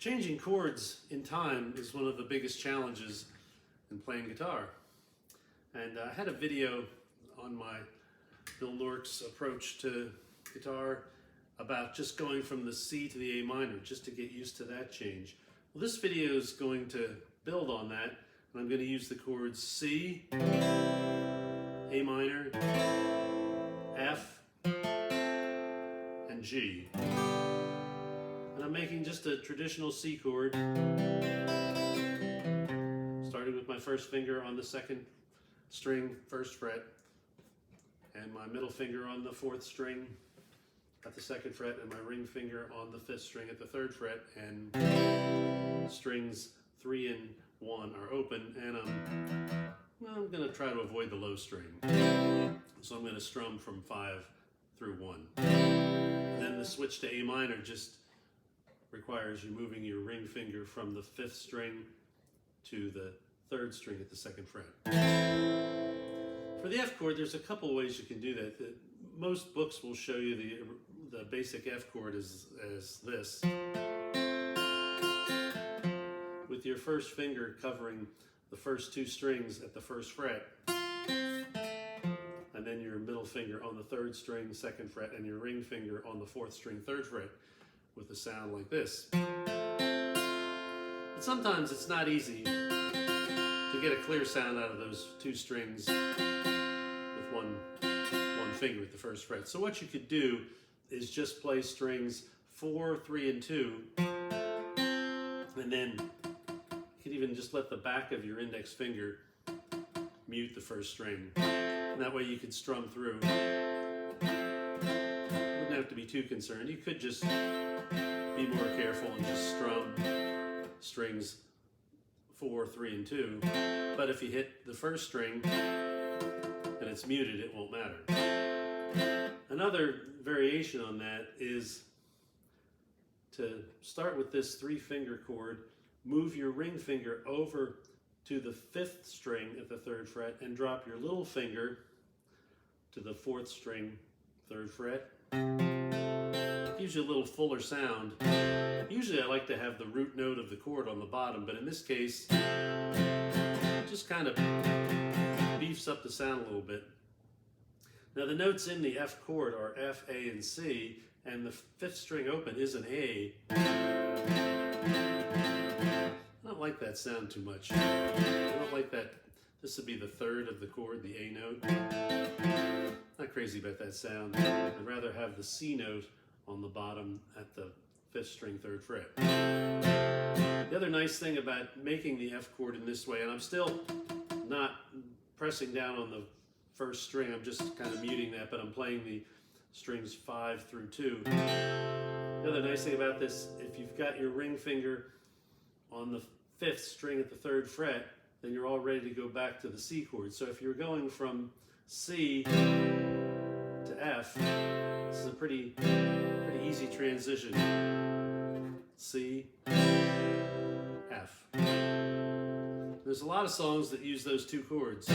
Changing chords in time is one of the biggest challenges in playing guitar. And I had a video on my Bill Nork's approach to guitar about just going from the C to the A minor, just to get used to that change. Well, this video is going to build on that, and I'm going to use the chords C, A minor, F, and G. And I'm making just a traditional C chord, starting with my first finger on the second string, first fret, and my middle finger on the fourth string at the second fret, and my ring finger on the fifth string at the third fret, and strings 3 and 1 are open, and I'm going to try to avoid the low string. So I'm going to strum from 5 through 1. And then the switch to A minor just requires you moving your ring finger from the fifth string to the third string at the second fret. For the F chord, there's a couple ways you can do that. Most books will show you the basic F chord as this, with your first finger covering the first two strings at the first fret, and then your middle finger on the third string, second fret, and your ring finger on the fourth string, third fret, with a sound like this. But sometimes it's not easy to get a clear sound out of those two strings with one finger at the first fret. So what you could do is just play strings 4, 3, and 2, and then you could even just let the back of your index finger mute the first string. And that way you could strum through. Wouldn't have to be too concerned. You could just be more careful and just strum strings 4, 3, and 2. But if you hit the first string and it's muted, it won't matter. Another variation on that is to start with this 3-finger chord, move your ring finger over to the 5th string at the 3rd fret, and drop your little finger to the 4th string, 3rd fret. It gives you a little fuller sound. Usually I like to have the root note of the chord on the bottom, but in this case, it just kind of beefs up the sound a little bit. Now the notes in the F chord are F, A, and C, and the 5th string open is an A. I don't like that sound too much. I don't like that. This would be the 3rd of the chord, the A note. Not crazy about that sound. I'd rather have the C note on the bottom at the 5th string, 3rd fret. The other nice thing about making the F chord in this way, and I'm still not pressing down on the first string, I'm just kind of muting that, but I'm playing the strings 5 through 2. The other nice thing about this, if you've got your ring finger on the 5th string at the 3rd fret, then you're all ready to go back to the C chord. So if you're going from C to F, this is a pretty easy transition. C, F. There's a lot of songs that use those two chords.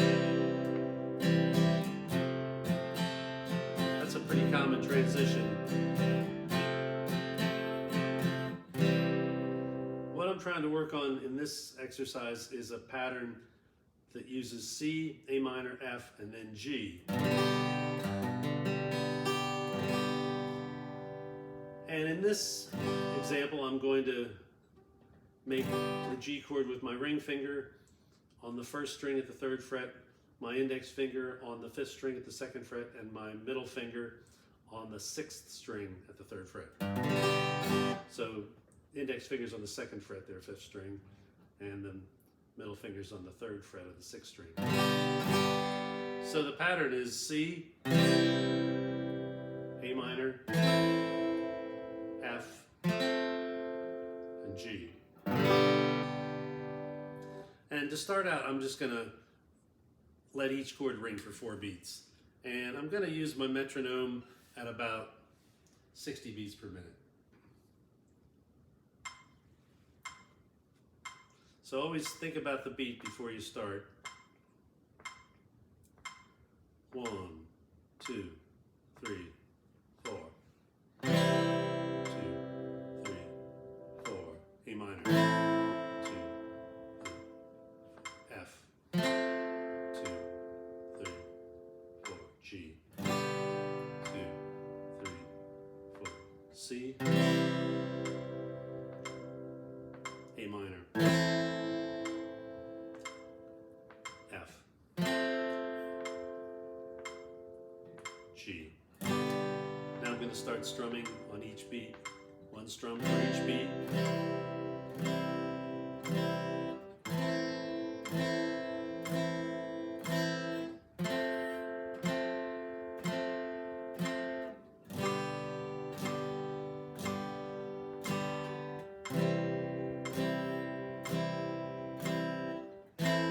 That's a pretty common transition. What I'm trying to work on in this exercise is a pattern that uses C, A minor, F, and then G. And in this example, I'm going to make the G chord with my ring finger on the first string at the 3rd fret, my index finger on the 5th string at the 2nd fret, and my middle finger on the 6th string at the 3rd fret. So index fingers on the 2nd fret, their 5th string, and the middle fingers on the 3rd fret of the 6th string. So the pattern is C, A minor, F, and G. And to start out, I'm just going to let each chord ring for 4 beats. And I'm going to use my metronome at about 60 beats per minute. So always think about the beat before you start. 1, 2, 3, 4. 2, 3, 4. A minor. C, A minor, F, G. Now I'm going to start strumming on each beat. One strum for each beat.